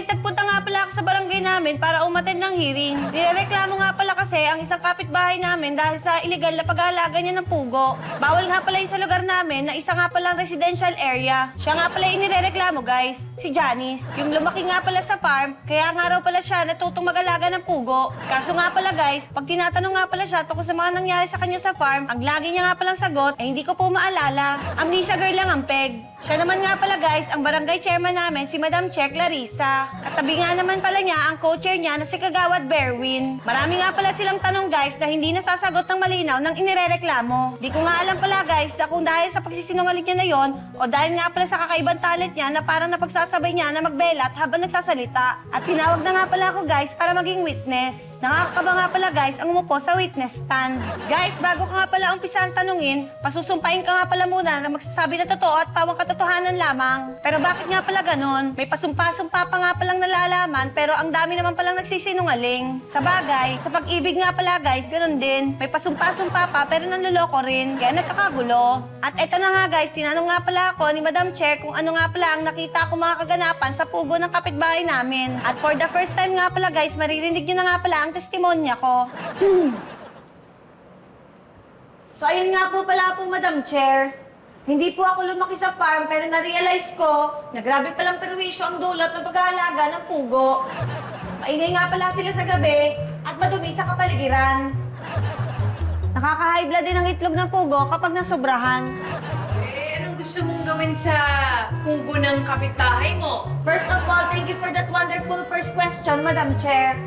guys, nagpunta nga pala ako sa barangay namin para umattend ng hearing. Nirereklamo nga pala kasi ang isang kapitbahay namin dahil sa illegal na pag-aalaga niya ng pugo. Bawal nga pala yung sa lugar namin na isa nga palang residential area. Siya nga pala yung nirereklamo guys, si Janice. Yung lumaki nga pala sa farm, kaya nga raw pala siya natutong mag-alaga ng pugo. Kaso nga pala guys, pag tinatanong nga pala siya tungkol sa mga nangyari sa kanya sa farm, ang lagi niya nga palang sagot, hindi ko po maalala. Amnesia girl lang ang peg. Siya naman nga pala guys, ang barangay chairman namin, si Madam Che Clarissa. Katabi nga naman pala niya ang co-chair niya na si Kagawad Berwin. Marami nga pala silang tanong guys na hindi nasasagot ng malinaw ng inirereklamo. Di ko nga alam pala guys na kung dahil sa pagsisinungaling niya na yon o dahil nga pala sa kakaibang talent niya na parang napagsasabay niya na magbelat habang nagsasalita. At tinawag na nga pala ako guys para maging witness. Nakakakaba nga pala guys ang umupo sa witness stand. Guys, bago ka nga pala umpisahan tanungin, pasusumpain ka nga pala muna na magsasabi na totoo at pawang katotohanan lamang. Pero bakit nga pala ganon? May pasumpa-sumpa pa nga palang nalalaman pero ang dami naman palang nagsisinungaling. Sa bagay, sa pag-ibig nga pala guys, ganon din. May pasumpa-sumpa pa pero nanloloko rin. Kaya nagkakagulo. At eto na nga guys, tinanong nga pala ako ni Madam Che kung ano nga pala ang nakita ko mga kaganapan sa pugo ng kapitbahay namin. At for the first time nga pala guys, maririnig nyo na nga pala ang testimonya ko. So ayun nga po pala po Madam Chair. Hindi po ako lumaki sa farm pero na-realize ko na grabe palang perwisyo ang dulot ng pag-aalaga ng pugo. Maingay nga pala sila sa gabi at madumi sa kapaligiran. Nakaka-high blood din ang itlog ng pugo kapag nasobrahan. Anong gusto mong gawin sa pugo ng kapitbahay mo? First of all, thank you for that wonderful first question, Madam Chair.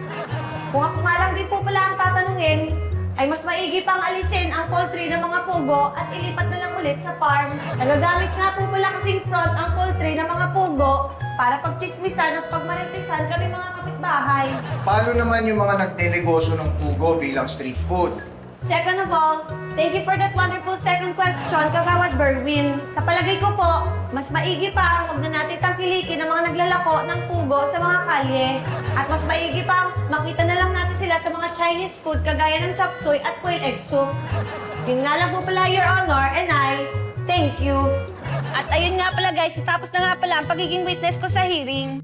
Kung ako nga lang din po pala ang tatanungin, ay mas maigi pang alisin ang poultry ng mga pugo at ilipat na lang ulit sa farm. Nagagamit nga po pala kasing front ang poultry ng mga pugo para pagchismisan at pagmaritisan kami mga kapitbahay. Paano naman yung mga nagdenegosyo ng pugo bilang street food? Second of all, thank you for that wonderful second question, Kagawad Berwin. Sa palagay ko po, mas maigi pa ang huwag na natin tangkilikin ang mga naglalako ng pugo sa mga kalye. At mas maigi pa makita na lang natin sila sa mga Chinese food kagaya ng chop suey at quail egg soup. Yun nga lang po pala, Your Honor, and I, thank you. At ayun nga pala guys, tapos na nga pala ang pagiging witness ko sa hearing.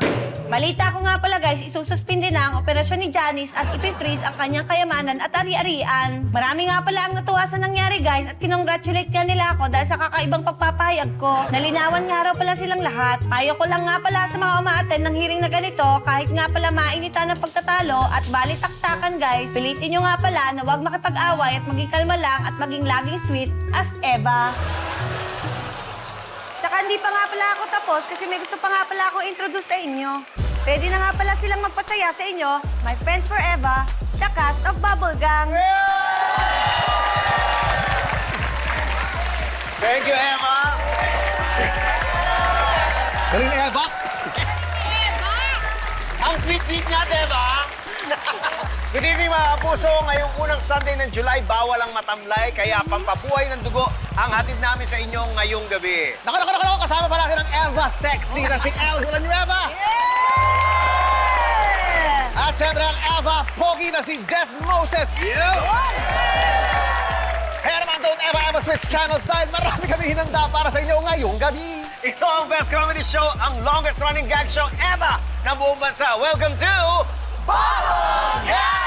Balita ko nga pala guys, isususpinde na ang operasyon ni Janice at ipifreeze ang kanyang kayamanan at ari-arian. Marami nga pala ang natuwa sa nangyari guys at kinongratulate nga nila ako dahil sa kakaibang pagpapahayag ko. Nalinawan nga raw pala silang lahat. Payo ko lang nga pala sa mga umaattend ng hearing na ganito, kahit nga pala mainitan ng pagtatalo at balitaktakan guys, pilitin nyo nga pala na huwag makipag-away at maging kalma lang at maging laging sweet as Eva. Tsaka hindi pa nga pala ako tapos kasi may gusto pa nga pala akong introduce sa inyo. Ready na nga pala silang magpasaya sa inyo, my friends forever, the cast of Bubble Gang. Thank you, Emma. Galing, Eva! Ang sweet-sweet niya, diba? Good evening mga puso. Ngayong unang Sunday ng July, bawal ang matamlay, kaya pampabuhay ng dugo ang hatid namin sa inyo ngayong gabi. Naku! Kasama pa natin ang Eva Sexy na si El Villanueva! At syempre ang Eva Pogi na si Jeff Moses! Kaya naman don't ever switch channels dahil marami kami hinanda para sa inyo ngayong gabi. Ito ang best comedy show, ang longest running gag show ever na buong bansa. Welcome to Bubble Gang!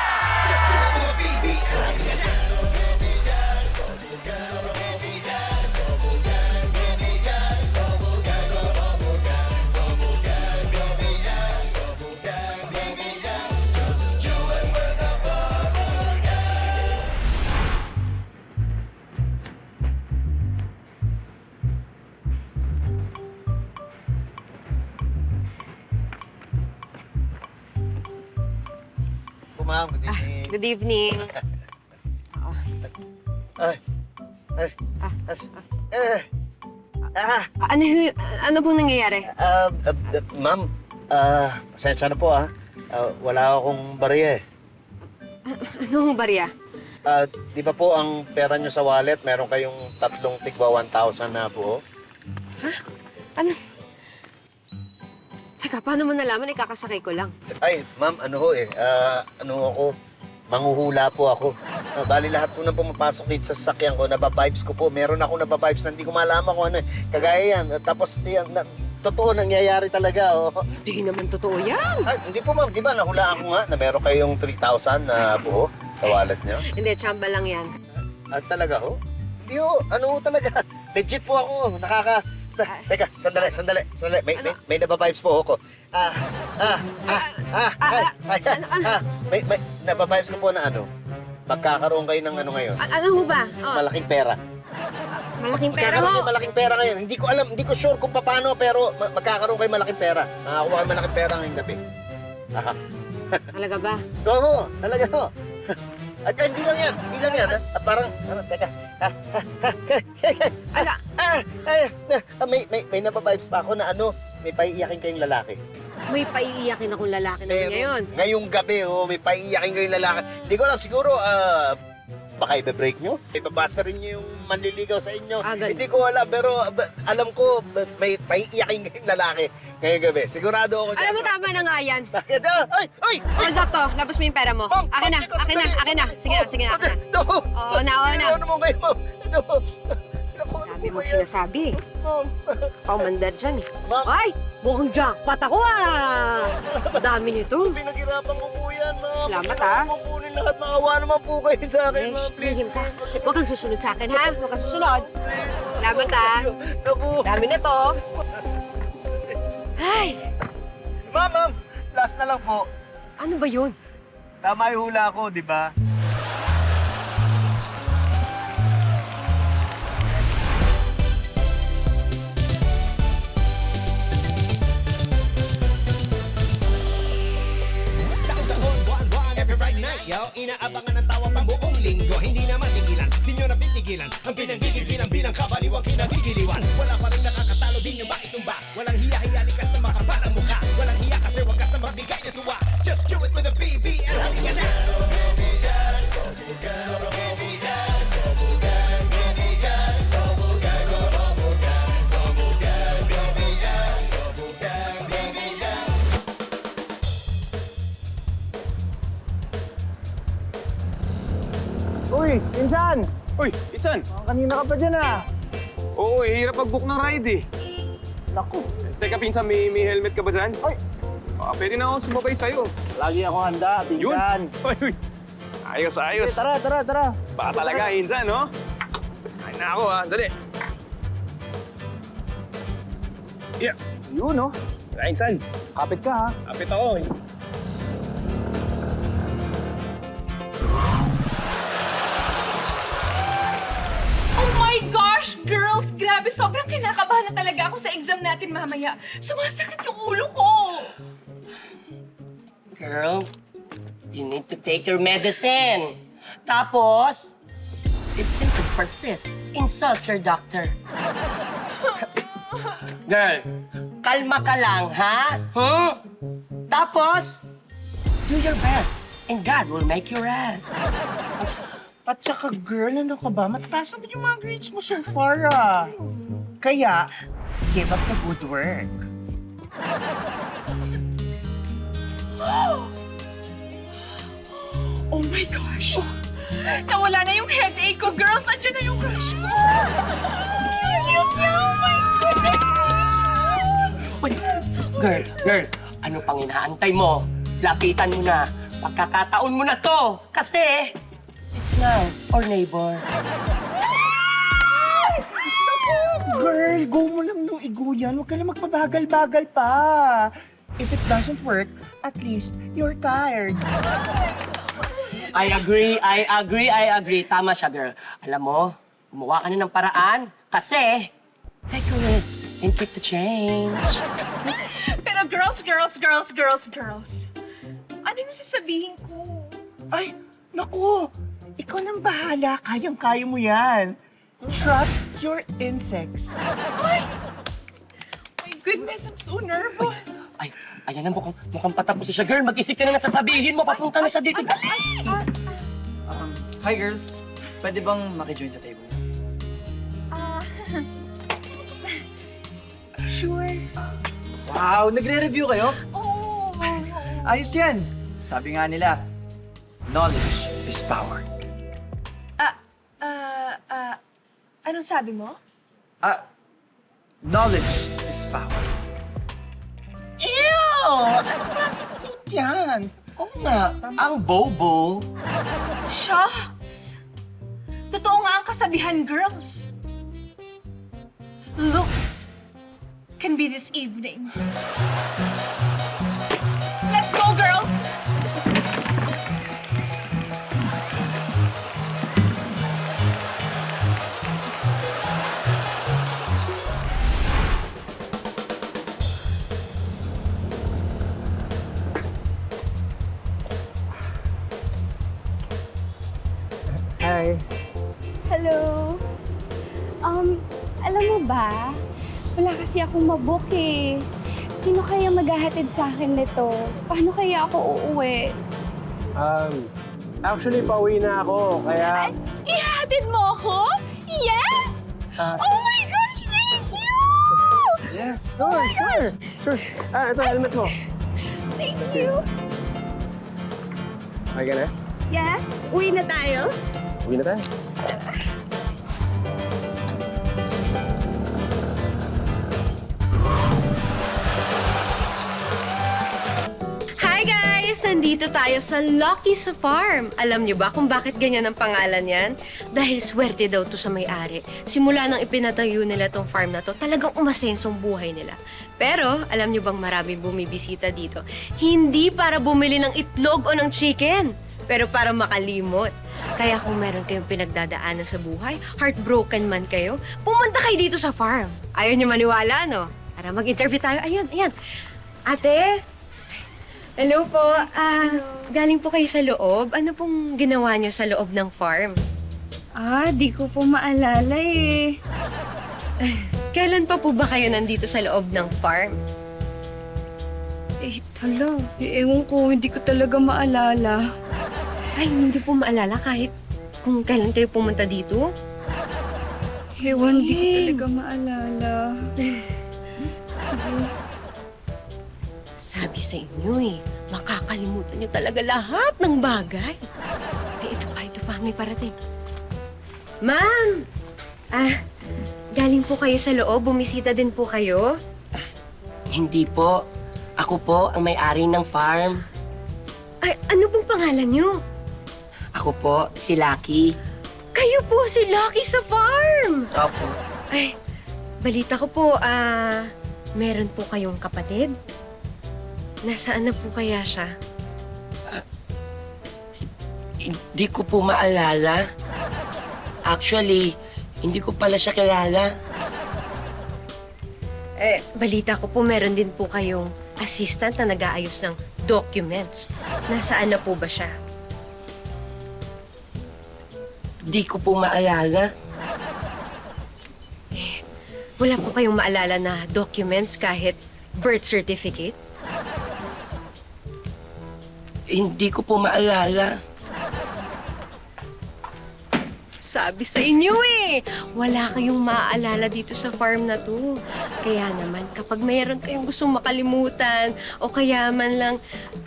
Ma'am, good evening. Good evening. Ano pong nangyayari? Ma'am, pasensya na po wala akong barya eh. Anong barya? Di ba po ang pera nyo sa wallet, meron kayong tatlong tigwa 1,000 na po? Ano? Teka, paano mo nalaman? Ikakasakay ko lang. Ay, ma'am, manghuhula po ako. Bali lahat po na pumapasok dito sa sasakyan ko, nababibes ko po. Meron ako nababibes na hindi ko malaman kung ano eh. Kagaya yan. Tapos, yan, totoo nangyayari talaga. Oh. Hindi naman totoo yan. Ay, hindi po ma'am, di ba nahulaan ko nga na meron kayong 3,000 na buo sa wallet niyo? Hindi, tsamba lang yan. At talaga ho? Hindi ho, ano ho talaga? Legit po ako, Teka, sandali. May nababibes po ako. May nababibes ko po na ano. Magkakaroon kayo ng ano ngayon. Ano ho ba? Oh, Malaking pera. malaking pera Magkakaroon ho. kayo malaking pera ngayon. Hindi ko alam, hindi ko sure kung paano, pero magkakaroon kayo malaking pera. Nakakuha kayo malaking pera ngayong gabi. Talaga ba? Oo, talaga ho. At hindi lang yan. Parang, teka. Ala, May nababibes pa ako na ano, may paiiyakin kayong lalaki. may paiiyakin akong lalaki naman ngayon. Ngayong gabi, may paiiyakin kayong lalaki. Hindi ko alam, siguro, baka i-break nyo? Ibabasa rin nyo yung manliligaw sa inyo. Agad. Hindi ko alam, pero alam ko, may paiiyakin kayong lalaki ngayong gabi. Sigurado ako dyan. Alam mo, tama na nga yan. Bakit? Ay! Hold up to. Labas mo yung pera mo. Ma'am, Akin na. Sige na. No! Oo, na. Ano mo kayo, ma'am? Dami mong sinasabi. Ma'am. Paumandar dyan eh. Ma'am. Ay! Mukhang jackpot ako ah! Dami nito. Pinaghirapan ko po yan, ma'am. Salamat, Pinaghirapan ko po rin lahat. Maawa naman po kayo sa akin, Besh, ma'am. Please, lihim ka. please. Huwag kang susunod sa akin, ha? Huwag kang susunod. Salamat, ha? Naku. Dami na to. Ay! Ma'am, last na lang po. Ano ba yun? Tama yung hula ko, di ba? Taon-taon, buwan-buwan, every Friday night, yo. Inaabangan ng tawa pang buong linggo. Hindi na matigilan, di nyo napipigilan. Ang pinanggigigilan, bilang kabaliwang kinagigiliwan. Wala pa rin nakakatalo, di nyo maitumba. Walang hiya-hiya, likas na makapal ang mukha. Walang hiya kasi wagas na magbigay na tuwa. Just do it with a BBL, halika na. Uy, Insan! Uy, Itsan! Kanina ka pa dyan ah. Oo, hirap mag-book ng ride eh. Naku, Teka, pinsan, may helmet ka ba dyan? Ay! Pwede na akong sumabay sa'yo. lagi ako handa, Yun! Insan. Uy! Ayos. Tara. Baka talaga, Insan, no? Kain na ako, ha? Dali. Yeah. Yun, no? Tara, Insan. Kapit ka, ha? Kapit ako. Oh my gosh, girls! Grabe, sobrang kinakabahan na talaga ako sa exam natin mamaya. Sumasakit yung ulo ko. Girl, you need to take your medicine. Tapos, if symptoms persist, insult your doctor. Girl, kalma ka lang, ha? Tapos, do your best, and God will make you rest. At saka, girl, ano ka ba? Matataas naman yung mga grades mo so far, ah. Kaya, give up the good work. Oh my gosh! Nawala na yung headache ko, girls! Andiyan na yung crush ko! Cute niya! Oh my goodness! Uy, girl, ano pang inaantay mo? Lapitan mo na. Pagkakataon mo na to. Kasi, it's now or neighbor. Girl, go mo lang nung igo yan. Huwag ka lang magpabagal-bagal pa. If it doesn't work, at least you're tired. I agree. Tama siya, girl. Alam mo, gumawa ka na ng paraan kasi take a risk and keep the change. Pero girls! Ano yung sasabihin ko? Ay, naku. Ikaw nang bahala. Kayang-kaya mo yan. Trust your insects. My goodness, I'm so nervous. Ay, ayan na, mukhang patapos siya. Girl, mag-isip ka na ng sasabihin mo. Papunta na siya dito. Dali! Hi girls, pwede bang makijoin sa table? Sure. Wow, nagre-review kayo? Oh. Ayos yan. Sabi nga nila, knowledge is power. Anong sabi mo? Knowledge is power. Ew! Anong klaseng coat yan? Oo nga, ang bobo. Shucks! Totoo nga ang kasabihan, girls. Looks can be this evening. Let's go, girls! Hi. Hello. Alam mo ba? Wala kasi akong mabook eh. Sino kaya maghahatid sa akin nito? Paano kaya ako uuwi? Actually, pauwi na ako, kaya... Ihahatid mo ako? Yes! Oh my gosh, thank you! Yeah, sure. Ito, helmet mo. Thank you. Okay ka na? Yes? Uwi na tayo? Uwi na tayo. Hi guys! Nandito tayo sa Lucky's Farm. Alam niyo ba kung bakit ganyan ang pangalan yan? Dahil swerte daw to sa may-ari. Simula nang ipinatayo nila tong farm na to, talagang umasensong buhay nila. Pero, alam niyo bang maraming bumibisita dito? Hindi para bumili ng itlog o ng chicken, pero para makalimot. Kaya kung meron kayong pinagdadaanan sa buhay, heartbroken man kayo, pumunta kayo dito sa farm. Ayaw niyo maniwala, no? Tara, mag-interview tayo. Ayan. Ate, hello po. Galing po kayo sa loob. Ano pong ginawa niyo sa loob ng farm? Di ko po maalala eh. Kailan pa po ba kayo nandito sa loob ng farm? Ewan ko, hindi ko talaga maalala. Ay, hindi po maalala kahit kung kailan kayo pumunta dito? Ewan, hindi ko talaga maalala. Sabi sa inyo eh, makakalimutan niyo talaga lahat ng bagay. Ay, ito pa, may parating. Ma'am! Galing po kayo sa loob, bumisita din po kayo? Hindi po. Ako po ang may-ari ng farm. Ay, ano pong pangalan niyo? Ako po, si Lucky. Kayo po si Lucky sa farm! Opo. Ay, balita ko po, meron po kayong kapatid? Nasaan na po kaya siya? Hindi ko po maalala. Actually, hindi ko pala siya kilala. Balita ko po meron din po kayong assistant na nag-aayos ng documents. Nasaan na po ba siya? Hindi ko po maalala. Wala po kayong maalala na documents kahit birth certificate? Hindi ko po maalala. Sabi sa inyo eh, wala kayong maaalala dito sa farm na to. Kaya naman, kapag mayroon kayong gustong makalimutan o kaya man lang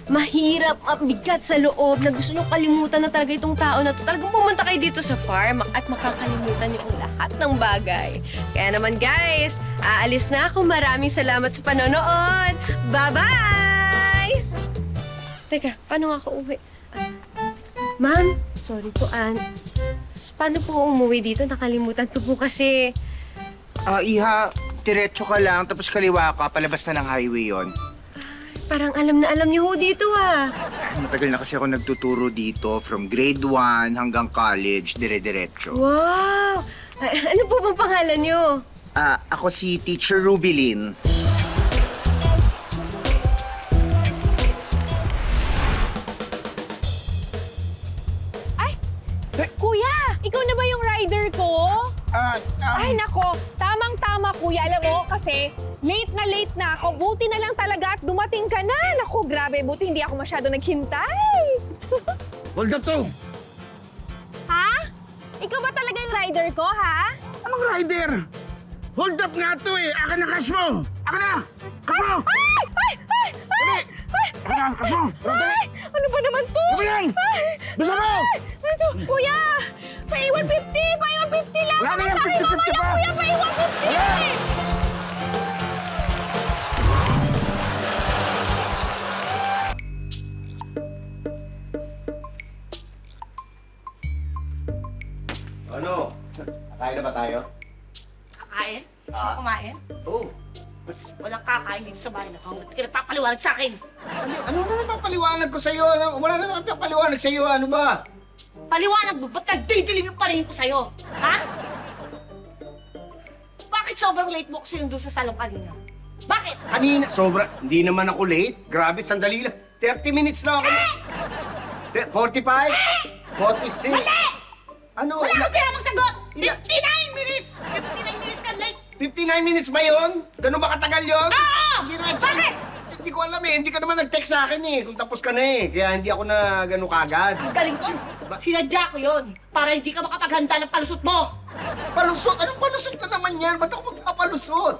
mahirap at bigat sa loob na gusto nyo kalimutan na talaga itong tao na to, talagang pumunta kayo dito sa farm at makakalimutan nyo ang lahat ng bagay. Kaya naman guys, aalis na ako. Maraming salamat sa panonood. Bye-bye! Teka, paano ako uwi? Ma'am, sorry po, paano po umuwi dito? Nakalimutan ko po kasi... Iha, diretso ka lang, tapos kaliwa ka, palabas na ng highway yon. Parang alam na alam niyo ho dito Matagal na kasi ako nagtuturo dito, from grade 1 hanggang college, dire-diretso. Wow! Ano po bang pangalan niyo? Ako si Teacher Rubilin. Kuya, ikaw na ba yung rider ko? Ay, nako. Tamang-tama, kuya. Alam mo, kasi late na ako. Buti na lang talaga at dumating ka na. Naku, grabe. Buti hindi ako masyado naghintay. Hold up to! Ha? Ikaw ba talaga yung rider ko, ha? Anong rider? Hold up nga to eh! Akin na cash mo! Akin na! Cash mo! Ay! Akin na! Cash mo! Ay! Ano ba naman to? Ano yan? Bisa mo! Ito, kuya! Pay 150! Pay 150 lang! Wala na yan! Sabi mo 50-50 pala, pa! kuya! Pay 150! Ano? Kakain na ba tayo? Kakain? Gusto mo kumain? Oo. Walang kakain dito sa bahay na to. Ba't ka nagpapaliwanag sa akin? Ano na napapaliwanag ko sa'yo? Wala na napapaliwanag sa'yo. Ano ba? Paliwanag mo, ba't nagdidilim yung paningin ko sa'yo? Ha? Bakit sobrang late mo kasi yung doon sa salon kanina? Bakit? Kanina, sobra. Hindi naman ako late. Grabe, sandali lang. 30 minutes na ako. 45? 46? Mali! Ano? Wala akong tinamang sagot! 59 minutes! 59 minutes ka late! 59 minutes ba yun? Ganun ba katagal yun? Oo! Hindi na, Bakit? Hindi ko alam eh. Hindi ka naman nag-text sa akin eh. Kung tapos ka na eh. Kaya hindi ako na gano'n kagad. Ang galing ko. Sinadya ko yun para hindi ka makapaghanda ng palusot mo. Palusot? Anong palusot na naman yan? Ba't ako magpapalusot?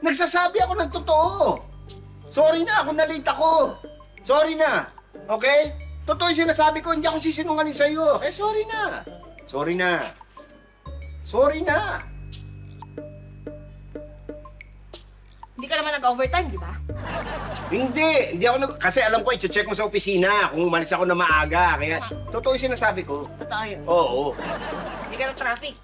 Nagsasabi ako ng totoo. Sorry na, ako na-late ako. Sorry na. Okay? Totoo yung sinasabi ko, hindi ako sisinungaling sa'yo. Eh, sorry na. Sorry na. Sorry na. Hindi ka naman nag-overtime, di ba? Hindi ako kasi alam ko, i-check mo sa opisina kung umalis ako na maaga. Kaya, totoo yung sinasabi ko. Totoo yun. Oo. Hindi ka ng-traffic.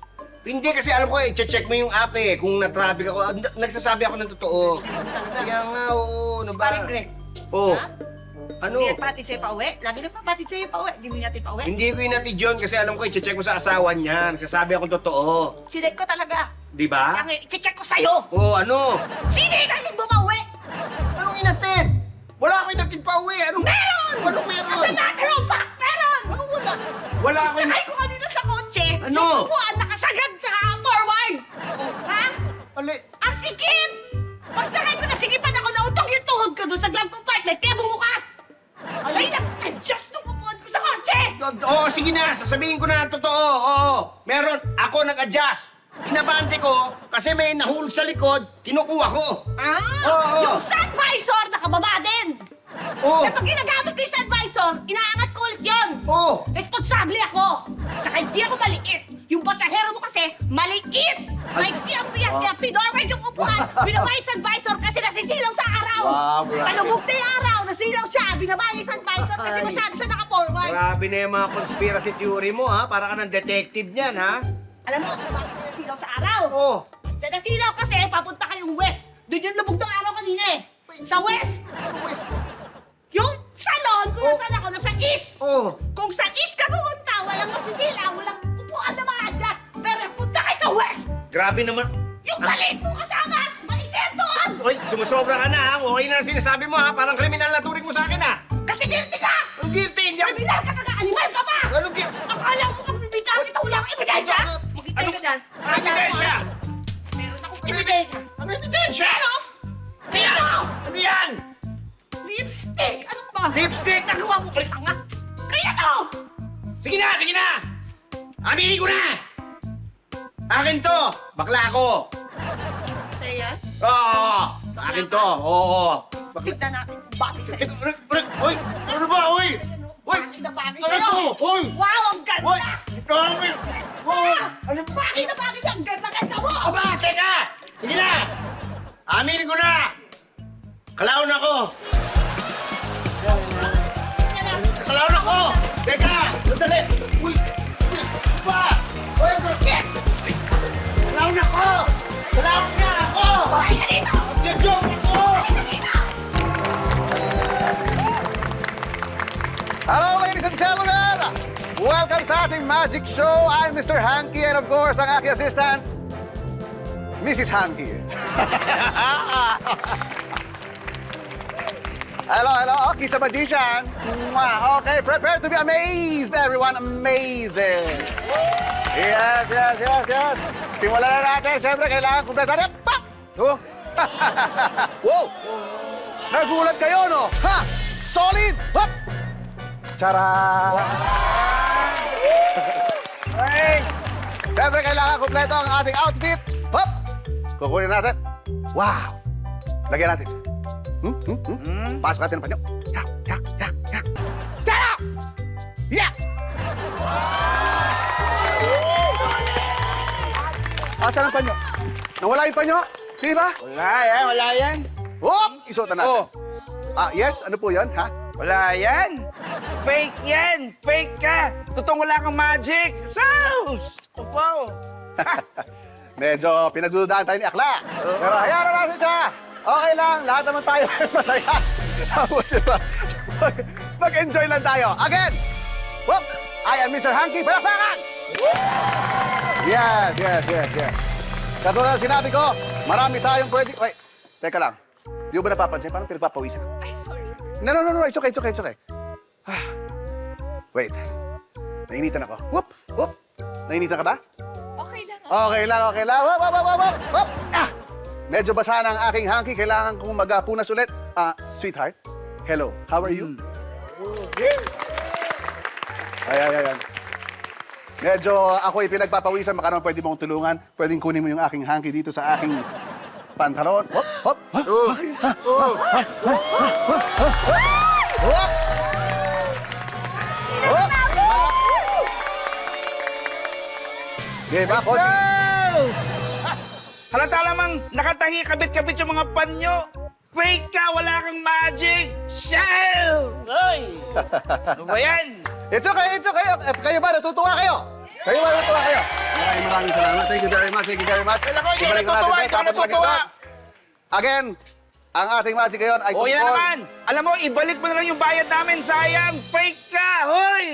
Hindi kasi alam ko, i-check mo yung app eh. Kung na-traffic ako, nagsasabi ako ng totoo. Kaya nga, oo. Ano ba? Paring Greg. Oo. Ha? Ano? Hindi nagpapatid sa'yo pa uwi? Lagi nagpapatid sa'yo pa uwi. Hindi mo natin pa uwi? Hindi ko inatid yun kasi alam ko, i-check mo sa asawa niya. Nagsasabi akong totoo. Sinek ko talaga. Di ba? Kaya i-check ko sa'yo. Oo, ano? Sino yung natin mo pa uwi? Anong inatid? Wala akong inatid pa uwi. Anong Meron! Anong meron? As a matter of fact, meron! Anong wala? Wala akong Sakay ko kanina sa kotse. Ano? Yung upuan nakasagad sa forward. Ha? Ali. Ang sikip! Pagsakay ko, nasikipan ako, nautong yung tuhod ko doon sa glove compartment, kaya bumukas! Ay, nag-adjust nung upuan ko sa kotse! Oo, sige na. Sasabihin ko na ang totoo. Oo. Meron. Ako nag-adjust. Inabante ko kasi may nahulog sa likod, kinukuha ko. Ah! Oo. Yung sun visor, nakababa din! Oo. Kapag ginagamit ko yung sun visor, inaangat ko ulit yun! Oo. Responsable ako! Tsaka hindi ako maliit! Yung pasahero mo kasi, maliit! Maiksi ang bias niya, pinorward yung upuan, binaba yung sun visor kasi nasisilaw sa araw! Wow, grabe. Palubog na yung araw, nasilaw siya, binaba yung sun visor kasi Ay. masyado siya naka-forward! Grabe na yung mga conspiracy theory mo, ha? Para ka ng detective niyan, ha? Alam mo kung bakit nasilaw sa araw? Oo. Sa nasilaw kasi, papunta kayong west. Doon yung lubog ng araw kanina eh. Sa west. West. Yung salon, kung nasaan ako, nasa east. Oo. Kung sa east ka pumunta, walang masisila, walang upuan na ma-adjust. Pero punta kayo sa west. Grabe naman. Yung maliit mo kasama, maliset doon. Hoy, sumusobra ka na, ha? Okay na ang sinasabi mo, ha? Parang kriminal na turing mo sa akin, ha? Kasi guilty ka. Anong guilty? Hindi ako... Kriminal ka na, animal ka pa. Anong guilty? Akala mo ka bibita kita, wala kang ebidensya. Makita ka dyan. Ano ebidensya? Meron akong ebidensya. Ano ebidensya? Ano? Ano? Ano yan? Lipstick! Ano ba? Lipstick! Nagawa mo ulit nga. Kaya to! Sige na, sige na! Aminin ko na! Akin to! Bakla ako! Sa'yo yan? Oo! Akin to! Oo! Bakla... Tignan natin kung bakit sa'yo. Hoy! Ano ba? Hoy! Hoy! Bakit na bagay Ano sa'yo? to? Hoy! Wow, ang Hoy! ganda! Grabe! Hoy! Ano ba? Bakit na bagay sa'yo? Ang ganda-ganda mo! Aba! Teka! Sige na! Aminin ko na! Kalaon ako! Kalaon ako! Teka! Sandali! Uy! Ba! Uy! Kalaon ako! Kalaon na ako! Bakit ka dito? Nag-joke ako! Hello, ladies and gentlemen! Welcome sa ating magic show. I'm Mr. Hanky and of course, ang aking assistant, Mrs. Hanky. Hello, Kiss the Magician. Mwah. Okay, prepare to be amazed, everyone. Amazing. Yes. Simulan na natin. Siyempre, kailangan kumpleto natin. Pop! Oh. Wow! Nagulat kayo, no? Ha! Solid! Hop! Tara! Hey! Siyempre, kailangan kumpleto ang ating outfit. Hop! Kukunin natin. Wow! Lagyan natin. Pasok natin ang panyo. Yak! Tara! Yak! Asan ang panyo? Nawala yung panyo? Di ba? Wala yan. Hop! Isuotan natin. Oh. Yes? Ano po yun, ha? Wala yan. Fake yan! Fake ka! Totoong wala kang magic! Saus! Wow! Medyo pinagdududahan tayo ni Akla. Pero hayaan na natin siya. Okay lang, lahat naman tayo ay masaya. Diba? Mag-enjoy lang tayo. Again! Whoop! I am Mr. Hanky Palakpakan! Yes, yes, yes, yes. Katulad na sinabi ko, marami tayong pwede... Wait, teka lang. Di mo ba napapansin? Parang pinagpapawisan ako. Ay, sorry. No, it's okay, it's okay, it's okay. Ah. Wait. Nainitan ako. Whoop! Whoop! Nainitan ka ba? Okay lang. Okay lang, okay lang. Whoop, whoop, whoop, whoop, whoop. Ah! Medyo basa na ang aking hanky. Kailangan kong magpunas ulit. Sweetheart, hello. How are you? Ay. Medyo ako'y pinagpapawisan. Baka naman pwede mong tulungan. Pwedeng kunin mo yung aking hanky dito sa aking pantalon. Hop, hop, hop. Hop! Hop! Diba, Cody? Halata lamang nakatahi kabit-kabit yung mga panyo. Fake ka! Wala kang magic! Shell! Ay! Ano ba yan? It's okay, it's okay. Kayo ba? Natutuwa kayo? Kayo ba? Natutuwa kayo? Maraming salamat. Thank you very much. Thank you very much. Kailan ko, ikaw Ibalik na natutuwa, natin, ikaw tapos natutuwa. lagi- Again, ang ating magic ngayon ay O yan naman! Alam mo, ibalik mo na lang yung bayad namin. Sayang! Fake ka! Hoy!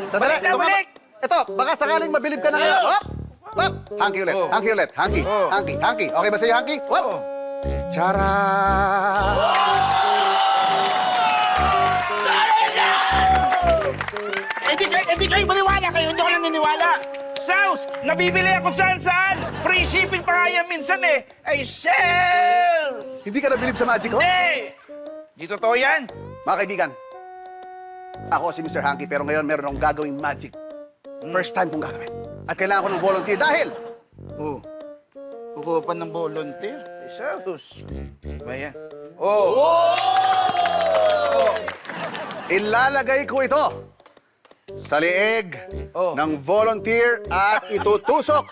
Sandali, Balik na, balik! Ito, baka sakaling mabilib ka na ngayon. Hop! Hop! Hanky ulit, hanky ulit. Hanky, hanky. Okay ba sa'yo, hanky? Hop! Tara! Hindi kayo maniwala kayo. Hindi ko lang niniwala. Saus! Nabibili ako saan-saan. Free shipping pa nga yan minsan eh. Ay, shell! Hindi ka nabilib sa magic, ho? Hindi! Di totoo yan. Mga kaibigan, ako si Mr. Hanky, pero ngayon meron akong gagawing magic. First time kong gagawin. At kailangan ko ng volunteer dahil Oh. Kukuha pa ng volunteer. Ay, Saus. Ba yan? Oh! ilalagay ko ito sa liig ng volunteer at itutusok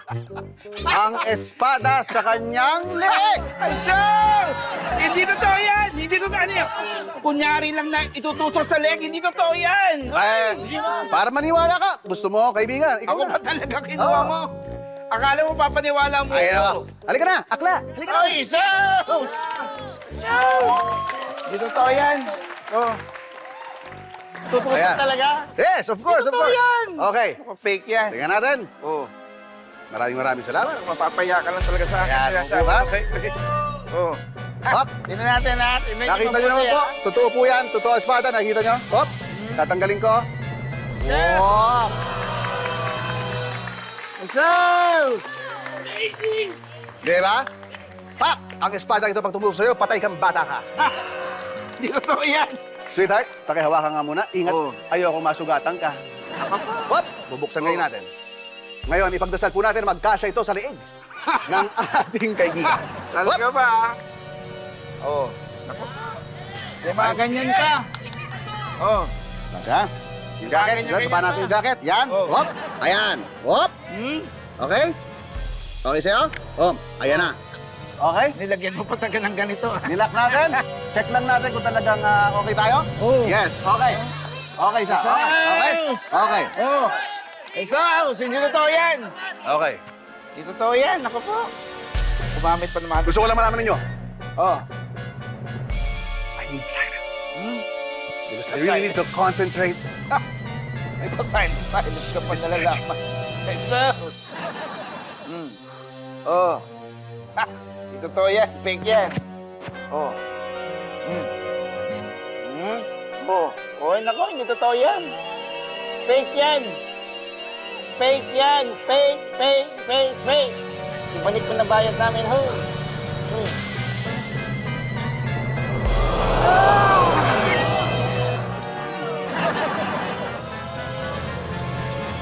ang espada sa kanyang leeg. Ay, Saus! Hindi totoo yan! Hindi totoo ano yan? Kunyari lang na itutusok sa leg, hindi totoo yan! Para maniwala ka, gusto mo, kaibigan? Ikaw Ako na. ba talaga kinuha mo? Akala mo papaniwala mo Ayun ito? na. Halika na, akla. Halika na. Ay, Saus! Saus! Hindi totoo yan. Oh. Tutusok Ayan. talaga? Yes, of course, of Totoo course. yan. Okay, Fake yan. tingnan natin. Oh. Maraming salamat. Mapapaya ka lang talaga sa akin. Ayan, Kaya okay sabi ba? ko sa'yo. Oh. Hop. Tingnan natin lahat. Nakita nyo naman po, totoo po yan. Totoo espada, nakita nyo? Hop, tatanggalin ko. Wow! Saus! Di ba? Pak! Ang espada ito pag tumusok sa'yo, patay kang bata ka. Hindi totoo yan. Sweetheart, pakihawakan nga muna. Ingat, Oh. ayoko masugatan ka. Hop! Bubuksan ngayon natin. Ngayon, ipagdasal po natin na magkasya ito sa liig ng ating kaibigan. Talaga ba? Oh. Naku. May mga ganyan ka. Oh. Kasya? Yung jacket, Ganyan, tupa natin yung jacket. Yan, Oh. hop, ayan, hop. Okay? Okay sa'yo? Oh, ayan na. Okay? Nilagyan mo pa taga ng ganito. Nilak natin. Check lang natin kung talagang okay tayo. Oh. Yes, okay. Okay siya. Okay. Okay. Okay. Oh. Ay, Saus! Hindi totoo yan. Okay. Hindi totoo yan. Ako po. Gumamit pa naman. Gusto ko lang malaman ninyo. Oh. I need silence. Because I really need to concentrate. May pa-silence ka pa nalalaman. Ay, Saus! Oh. Ha! Hindi totoo yan. Fake yan. Oh. Oh. Oh, nako, hindi totoo yan. Fake yan. Fake yan. Fake, fake, fake, fake. Ibalik mo na bayad namin, ho.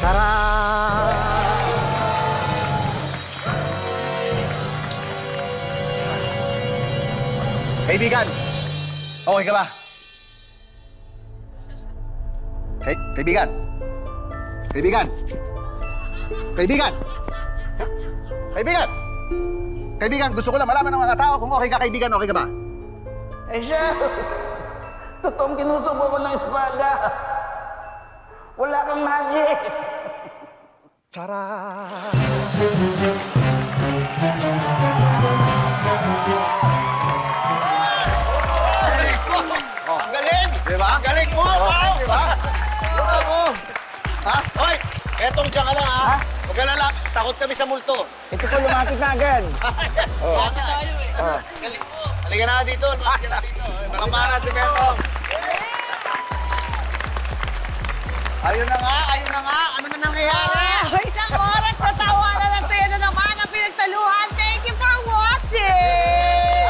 Tara! Kaibigan, okay ka ba? Kaibigan! Kaibigan! Kaibigan! Kaibigan! Kaibigan, gusto ko lang malaman ng mga tao kung okay ka, kaibigan, okay ka ba? Ay, siya! Totoong kinusubo ko ng espada. Wala kang magic. Tara! Ang galing! Di ba? Ang galing mo! Oh, Wow! di ba? Wala mo! Ha? Hoy! Etong dyan ka lang, ha? Huwag ka lalak. Takot kami sa multo. Ito po lumapit na agad. Basta tayo, eh. Galing mo. Halika na dito. Halika na dito. Malamparan si Betong. Ayun na nga, ayun na nga. Ano na nangyayari? Isang oras na tawanan at saya na naman ang pinagsaluhan. Thank you for watching!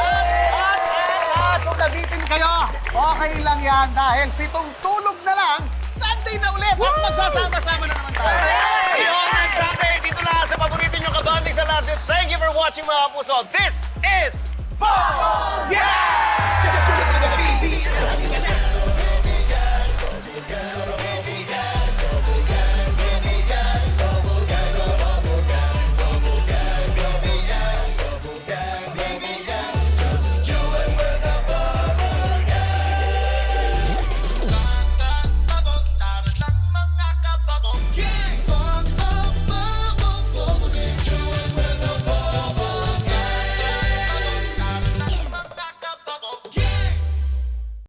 At kung nabitin kayo, okay lang yan dahil 7 tulog na lang, Sunday na ulit at magsasama-sama na naman tayo. See you all next Sunday. Dito lang sa paborito nyo kabanding sa lahat. Thank you for watching, mga puso. This is Bong! Just